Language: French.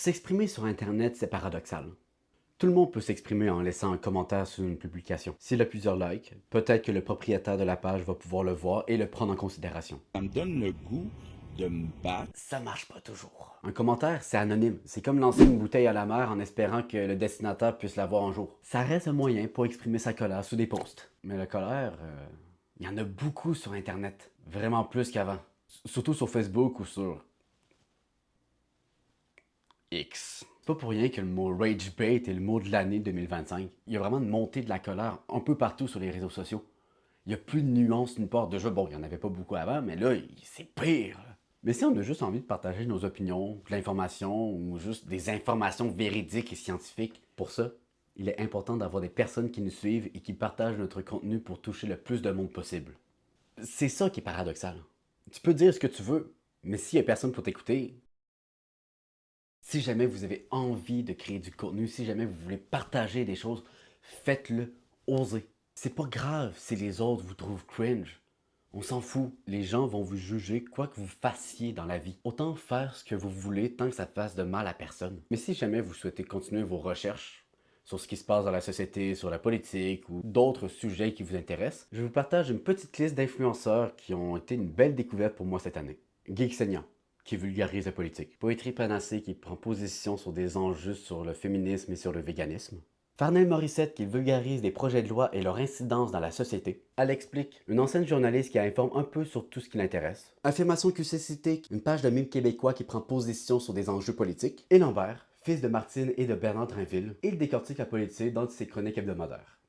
S'exprimer sur Internet, c'est paradoxal. Tout le monde peut s'exprimer en laissant un commentaire sur une publication. S'il a plusieurs likes, peut-être que le propriétaire de la page va pouvoir le voir et le prendre en considération. Ça me donne le goût de me battre. Ça marche pas toujours. Un commentaire, c'est anonyme. C'est comme lancer une bouteille à la mer en espérant que le destinataire puisse la voir un jour. Ça reste un moyen pour exprimer sa colère sous des posts. Mais la colère, il y en a beaucoup sur Internet. Vraiment plus qu'avant. Surtout sur Facebook ou sur X. C'est pas pour rien que le mot rage bait est le mot de l'année 2025. Il y a vraiment une montée de la colère un peu partout sur les réseaux sociaux. Il n'y a plus de nuances nulle part. Déjà, bon, il n'y en avait pas beaucoup avant, mais là, c'est pire. Mais si on a juste envie de partager nos opinions, de l'information ou juste des informations véridiques et scientifiques, pour ça, il est important d'avoir des personnes qui nous suivent et qui partagent notre contenu pour toucher le plus de monde possible. C'est ça qui est paradoxal. Tu peux dire ce que tu veux, mais s'il n'y a personne pour t'écouter, si jamais vous avez envie de créer du contenu, si jamais vous voulez partager des choses, faites-le, osez. C'est pas grave si les autres vous trouvent cringe. On s'en fout, les gens vont vous juger quoi que vous fassiez dans la vie. Autant faire ce que vous voulez tant que ça fasse de mal à personne. Mais si jamais vous souhaitez continuer vos recherches sur ce qui se passe dans la société, sur la politique ou d'autres sujets qui vous intéressent, je vous partage une petite liste d'influenceurs qui ont été une belle découverte pour moi cette année. Geek Seigneur, qui vulgarise la politique. Poétrie Panacée, qui prend position sur des enjeux sur le féminisme et sur le véganisme. Farnell Morissette, qui vulgarise les projets de loi et leur incidence dans la société. Elle explique, une ancienne journaliste qui informe un peu sur tout ce qui l'intéresse. Affirmation QCCT, une page de mime québécois qui prend position sur des enjeux politiques. Et Lambert, fils de Martine et de Bernard Drinville, il décortique la politique dans ses chroniques hebdomadaires.